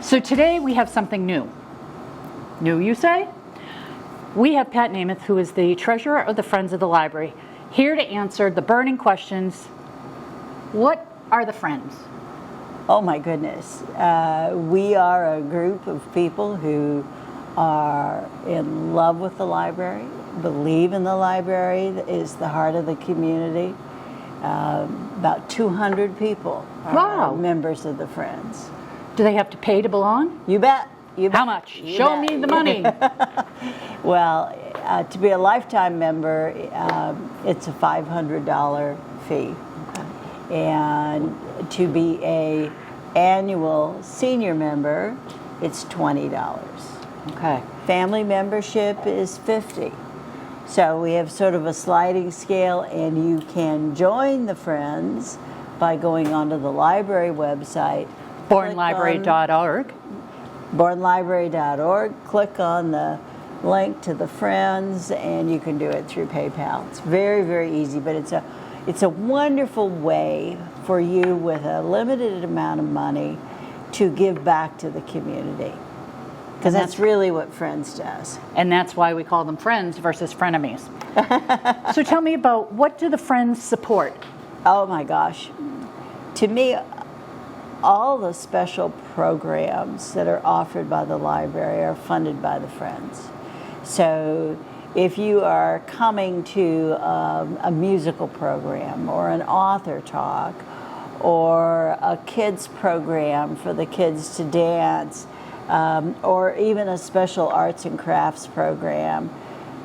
So today we have something new. New, you say? We have Pat Namath, who is the treasurer of the Friends of the Library, here to answer the burning questions. What are the Friends? Oh my goodness. We are a group of people who are in love with the library, believe in the library is the heart of the community. About 200 people are members of the Friends. Do they have to pay to belong? You bet. How much? Show me the money. Well, to be a lifetime member, it's a $500 fee. Okay. And to be a annual senior member, it's $20. Okay. Family membership is $50. So we have sort of a sliding scale, and you can join the Friends by going onto the library website. BourneLibrary.org. BourneLibrary.org. Click on the link to the Friends, and you can do it through PayPal. It's very, very easy, but it's a wonderful way for you with a limited amount of money to give back to the community. Because that's really what Friends does. And that's why we call them Friends versus frenemies. So tell me about, what do the Friends support? Oh my gosh. To me, all the special programs that are offered by the library are funded by the Friends. So if you are coming to a musical program or an author talk or a kids program for the kids to dance, or even a special arts and crafts program,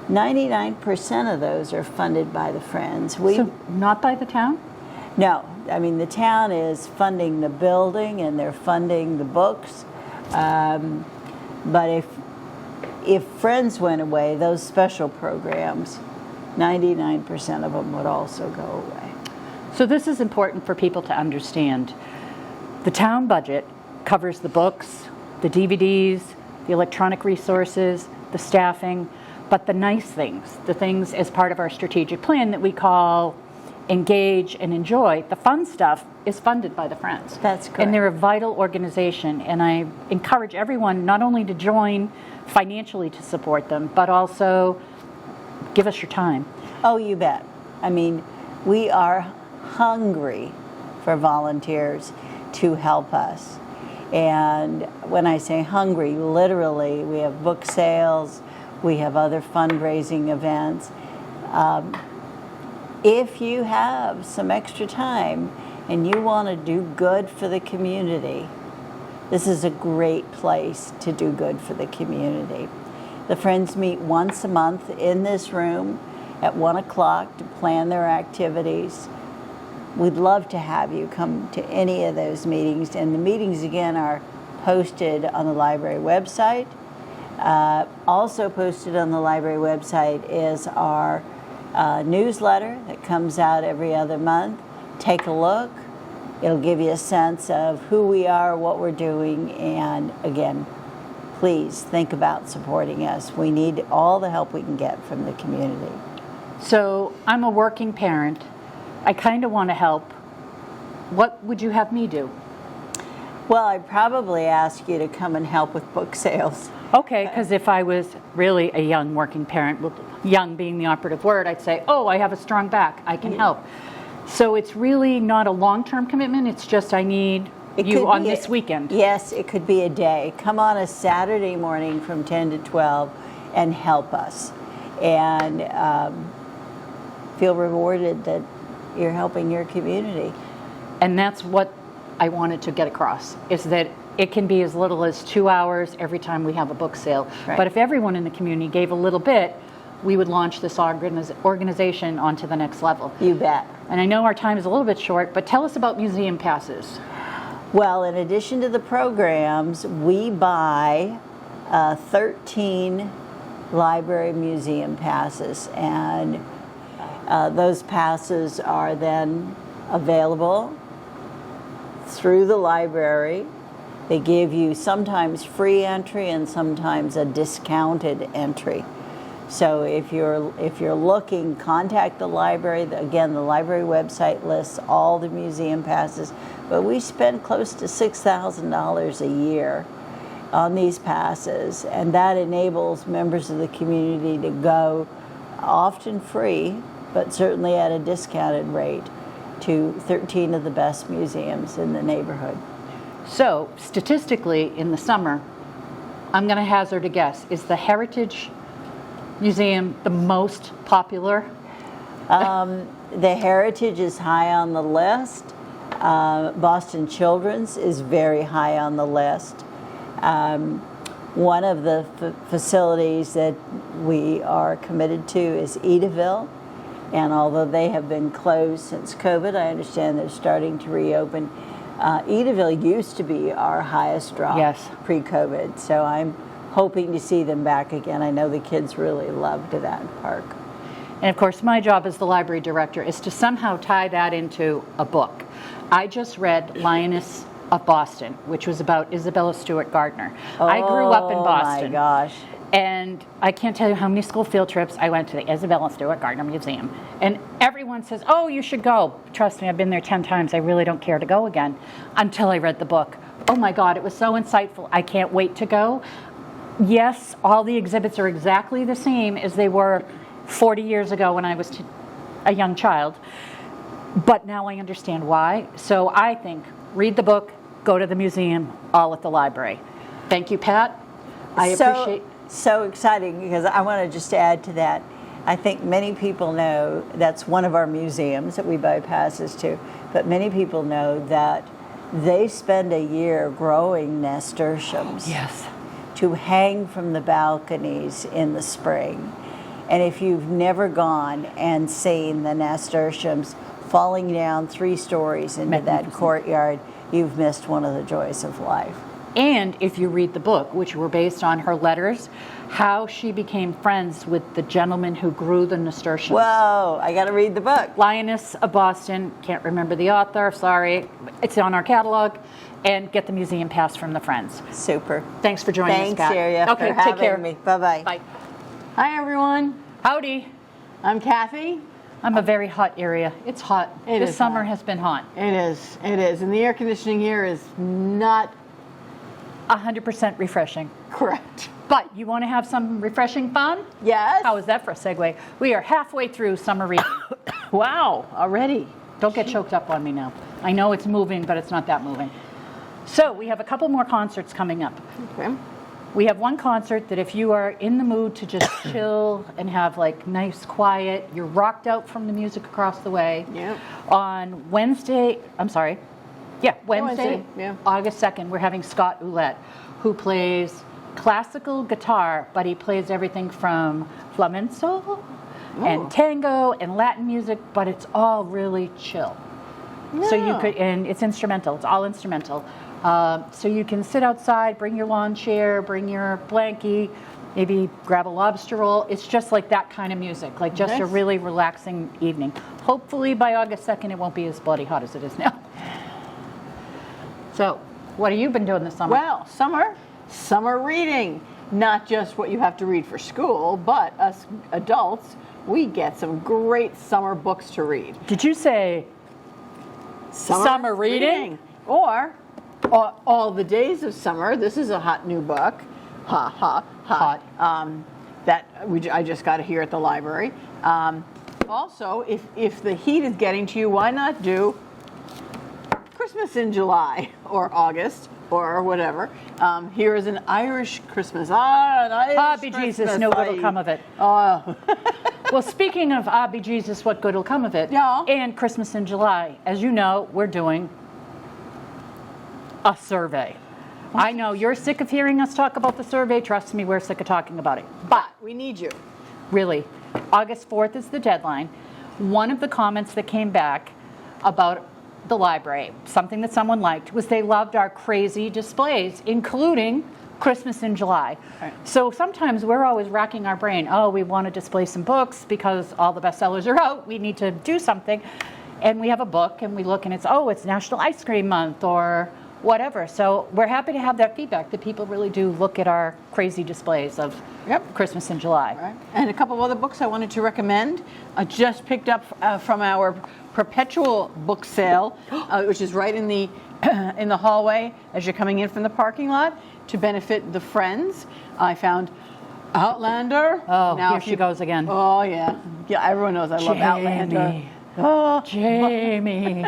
99% of those are funded by the Friends. So not by the town? No. I mean, the town is funding the building and they're funding the books. But if Friends went away, those special programs, 99% of them would also go away. So this is important for people to understand. The town budget covers the books, the DVDs, the electronic resources, the staffing, but the nice things, the things as part of our strategic plan that we call engage and enjoy, the fun stuff is funded by the Friends. That's correct. And they're a vital organization, and I encourage everyone not only to join financially to support them, but also give us your time. Oh, you bet. I mean, we are hungry for volunteers to help us. And when I say hungry, literally, we have book sales, we have other fundraising events. If you have some extra time and you want to do good for the community, this is a great place to do good for the community. The Friends meet once a month in this room at 1 o'clock to plan their activities. We'd love to have you come to any of those meetings, and the meetings again are posted on the library website. Also posted on the library website is our newsletter that comes out every other month. Take a look. It'll give you a sense of who we are, what we're doing, and again, please think about supporting us. We need all the help we can get from the community. So I'm a working parent. I kind of want to help. What would you have me do? Well, I'd probably ask you to come and help with book sales. Okay, because if I was really a young working parent, with young being the operative word, I'd say, oh, I have a strong back, I can help. So it's really not a long-term commitment, it's just I need you on this weekend. Yes, it could be a day. Come on a Saturday morning from 10 to 12 and help us. And feel rewarded that you're helping your community. And that's what I wanted to get across, is that it can be as little as 2 hours every time we have a book sale. Right. But if everyone in the community gave a little bit, we would launch this organization onto the next level. You bet. And I know our time is a little bit short, but tell us about museum passes. Well, in addition to the programs, we buy 13 library museum passes, and those passes are then available through the library. They give you sometimes free entry and sometimes a discounted entry. So if you're looking, contact the library. Again, the library website lists all the museum passes, but we spend close to $6,000 a year on these passes, and that enables members of the community to go, often free, but certainly at a discounted rate, to 13 of the best museums in the neighborhood. So, statistically, in the summer, I'm going to hazard a guess. Is the Heritage Museum the most popular? The Heritage is high on the list. Boston Children's is very high on the list. One of the facilities that we are committed to is Edaville. And although they have been closed since COVID, I understand they're starting to reopen. Edaville used to be our highest drop pre-COVID, so I'm hoping to see them back again. I know the kids really loved that park. And of course, my job as the library director is to somehow tie that into a book. I just read Lioness of Boston, which was about Isabella Stewart Gardner. I grew up in Boston. Oh my gosh. And I can't tell you how many school field trips I went to the Isabella Stewart Gardner Museum. And everyone says, oh, you should go. Trust me, I've been there 10 times. I really don't care to go again until I read the book. Oh my God, it was so insightful. I can't wait to go. Yes, all the exhibits are exactly the same as they were 40 years ago when I was a young child. But now I understand why. So I think, read the book, go to the museum, all at the library. Thank you, Pat. I appreciate. So exciting, because I want to just add to that. I think many people know that's one of our museums that we buy passes to, but many people know that they spend a year growing nasturtiums to hang from the balconies in the spring. And if you've never gone and seen the nasturtiums falling down 3 stories into that courtyard, you've missed one of the joys of life. And if you read the book, which were based on her letters, how she became friends with the gentleman who grew the nasturtiums. Whoa, I got to read the book. Lioness of Boston, can't remember the author, sorry. It's on our catalog. And get the museum pass from the friends. Super. Thanks for joining us, Scott. Thanks, Irja, okay, for take care. having me. Bye-bye. Bye. Hi, everyone. Howdy. I'm Kathy. I'm a very hot area. It's hot. This summer has been hot. It is. It is. And the air conditioning here is not 100% refreshing. correct. But you want to have some refreshing fun? Yes. How is that for a segue? We are halfway through summer reading. Wow, already. Don't get choked up on me now. I know it's moving, but it's not that moving. So we have a couple more concerts coming up. Okay. We have one concert that if you are in the mood to just chill and have like nice quiet, you're rocked out from the music across the way. Yeah. On Wednesday, Wednesday, yeah. August 2nd, we're having Scott Ouellette, who plays classical guitar, but he plays everything from flamenco and tango and Latin music, but it's all really chill. Yeah. So you could, and it's instrumental, it's all instrumental. So you can sit outside, bring your lawn chair, bring your blankie, maybe grab a lobster roll. It's just like that kind of music, like just a really relaxing evening. Hopefully by August 2nd it won't be as bloody hot as it is now. So, what have you been doing this summer? Well, summer reading. Not just what you have to read for school, but us adults, we get some great summer books to read. Did you say summer reading? Or All the Days of Summer. This is a hot new book. Hot. I just got it here at the library. Also, if the heat is getting to you, why not do Christmas in July or August or whatever? Here is an Irish Christmas. An Irish Be Christmas. Jesus, no good will come of it. Oh. Well, speaking of be Jesus, what good will come of it? Yeah. And Christmas in July. As you know, we're doing a survey. I know you're sick of hearing us talk about the survey. Trust me, we're sick of talking about it. But we need you. Really, August 4th is the deadline. One of the comments that came back about the library, something that someone liked, was they loved our crazy displays, including Christmas in July. Right. So sometimes we're always racking our brain. Oh, we want to display some books because all the bestsellers are out. We need to do something. And we have a book and we look and it's National Ice Cream Month or whatever. So we're happy to have that feedback that people really do look at our crazy displays of Christmas in July. Right. And a couple of other books I wanted to recommend. I just picked up from our perpetual book sale, which is right in the hallway as you're coming in from the parking lot. to benefit the Friends. I found Outlander. Oh, Now, here if she you- goes again. Oh, yeah. Yeah, everyone knows I love Outlander. Oh, Jamie.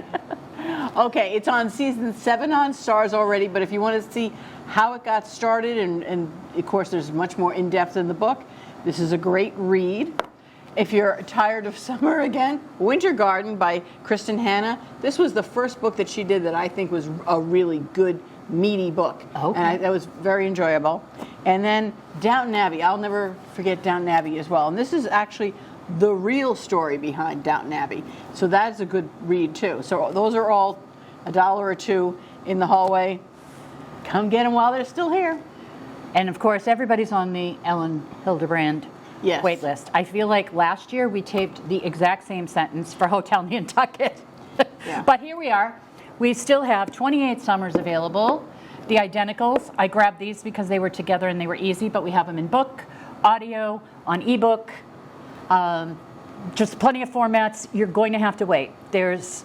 okay, it's on season 7 on Stars already, but if you want to see how it got started, and of course there's much more in-depth in the book, this is a great read. If you're tired of summer again, Winter Garden by Kristen Hanna. This was the first book that she did that I think was a really good, meaty book. Okay. And that was very enjoyable. And then Downton Abbey. I'll never forget Downton Abbey as well. And this is actually the real story behind Downton Abbey. So that's a good read too. So those are all $1 or $2 in the hallway. Come get them while they're still here. And of course, everybody's on the Ellen Hildebrand Yes. wait list. I feel like last year we taped the exact same sentence for Hotel Nantucket. Yeah. But here we are. We still have 28 summers available. The Identicals, I grabbed these because they were together and they were easy, but we have them in book, audio, on ebook, just plenty of formats. You're going to have to wait. There's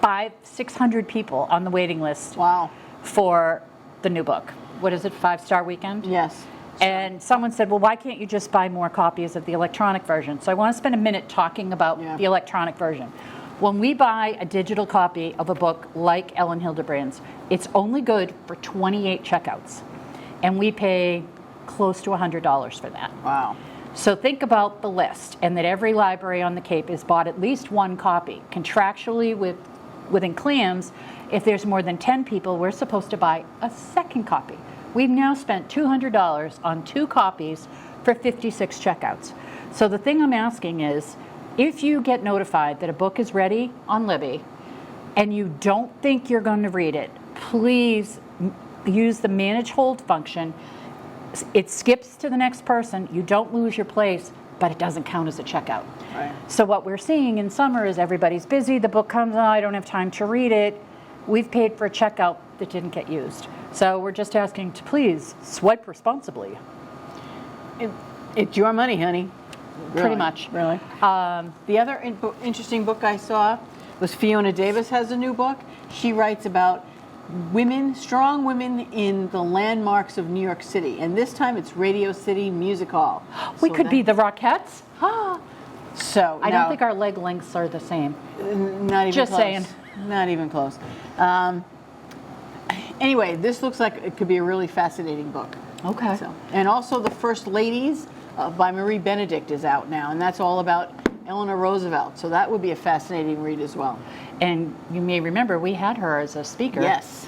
500-600 people on the waiting list. Wow. For the new book. What is it, 5-star weekend? Yes. And someone said, well, why can't you just buy more copies of the electronic version? So I want to spend a minute talking about the electronic version. When we buy a digital copy of a book like Ellen Hildebrand's, it's only good for 28 checkouts. And we pay close to $100 for that. Wow. So think about the list, and that every library on the Cape is bought at least one copy. Contractually within CLAMS, if there's more than 10 people, we're supposed to buy a second copy. We've now spent $200 on 2 copies for 56 checkouts. So the thing I'm asking is, if you get notified that a book is ready on Libby and you don't think you're going to read it, please use the manage hold function. It skips to the next person. You don't lose your place, but it doesn't count as a checkout. Right. So what we're seeing in summer is everybody's busy. The book comes out. I don't have time to read it. We've paid for a checkout that didn't get used. So we're just asking to please swipe responsibly. It's your money, honey. Pretty Really, much. Really. The other interesting book I saw was Fiona Davis has a new book. She writes about women, strong women in the landmarks of New York City. And this time it's Radio City Music Hall. We could be the Rockettes. So I don't think our leg lengths are the same. Not even Just close. saying. Not even close. Anyway, this looks like it could be a really fascinating book. Okay. So, and also The First Ladies by Marie Benedict is out now, and that's all about Eleanor Roosevelt. So that would be a fascinating read as well. And you may remember we had her as a speaker. Yes.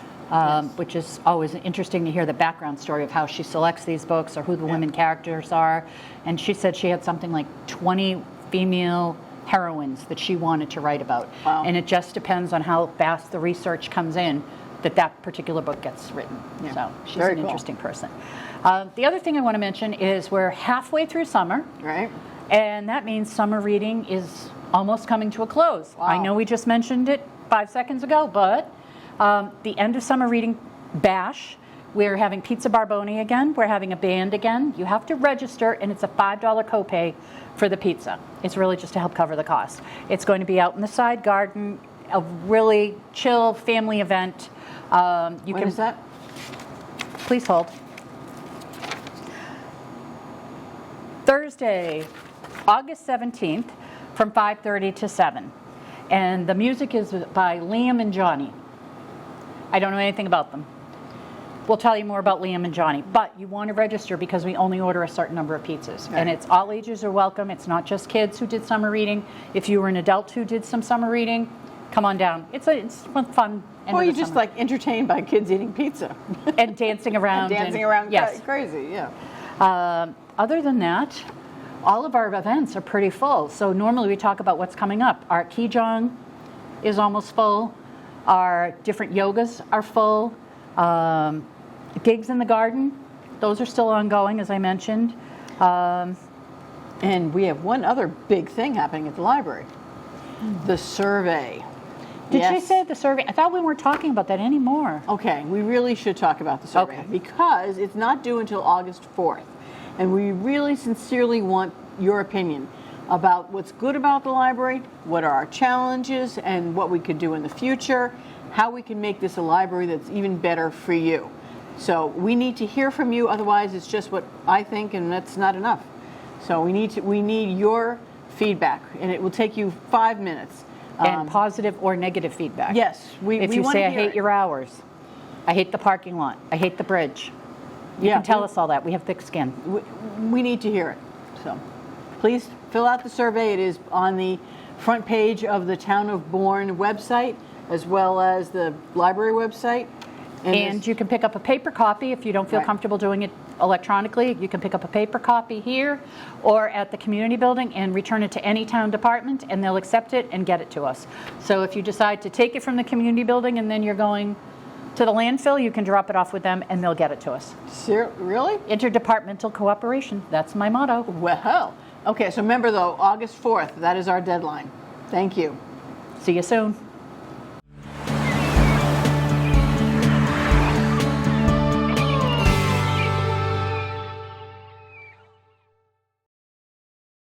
Which is always interesting to hear the background story of how she selects these books or who the women characters are. And she said she had something like 20 female heroines that she wanted to write about. Wow. And it just depends on how fast the research comes in that particular book gets written. Yeah. So she's Very an cool. interesting person. The other thing I want to mention is we're halfway through summer. Right? And that means summer reading is almost coming to a close. Wow. I know we just mentioned it 5 seconds ago, but the end of summer reading bash, we're having Pizza Barboni again. We're having a band again. You have to register, and it's a $5 copay for the pizza. It's really just to help cover the cost. It's going to be out in the side garden, a really chill family event. When is that? Please hold. Thursday, August 17th from 5:30 to 7. And the music is by Liam and Johnny. I don't know anything about them. We'll tell you more about Liam and Johnny. But you want to register because we only order a certain number of pizzas. Right. And it's all ages are welcome. It's not just kids who did summer reading. If you were an adult who did some summer reading, come on down. It's fun. end Or of you the just summer. like entertained by kids eating pizza. And dancing around. Dancing around Yes. crazy, yeah. Other than that, all of our events are pretty full. So normally we talk about what's coming up. Our Kijong is almost full. Our different yogas are full. Gigs in the garden, those are still ongoing, as I mentioned. And we have one other big thing happening at the library. The survey. Did Yes. you say the survey? I thought we weren't talking about that anymore. Okay, we really should talk about the survey Okay. because it's not due until August 4th. And we really sincerely want your opinion about what's good about the library, what are our challenges, and what we could do in the future, how we can make this a library that's even better for you. So we need to hear from you, otherwise it's just what I think, and that's not enough. So we need your feedback, and it will take you 5 minutes. And positive or negative feedback. Yes, If we you want say, to I hear hate it." your hours, I hate the parking lot, I hate the bridge, you can tell us all that. We have thick skin. We need to hear it. So please fill out the survey. It is on the front page of the Town of Bourne website, as well as the library website. And you can pick up a paper copy if you don't feel Right. comfortable doing it electronically. You can pick up a paper copy here or at the community building and return it to any town department, and they'll accept it and get it to us. So if you decide to take it from the community building and then you're going to the landfill, you can drop it off with them and they'll get it to us. Really? Interdepartmental cooperation, that's my motto. Well, okay, so remember though, August 4th, that is our deadline. Thank you. See you soon.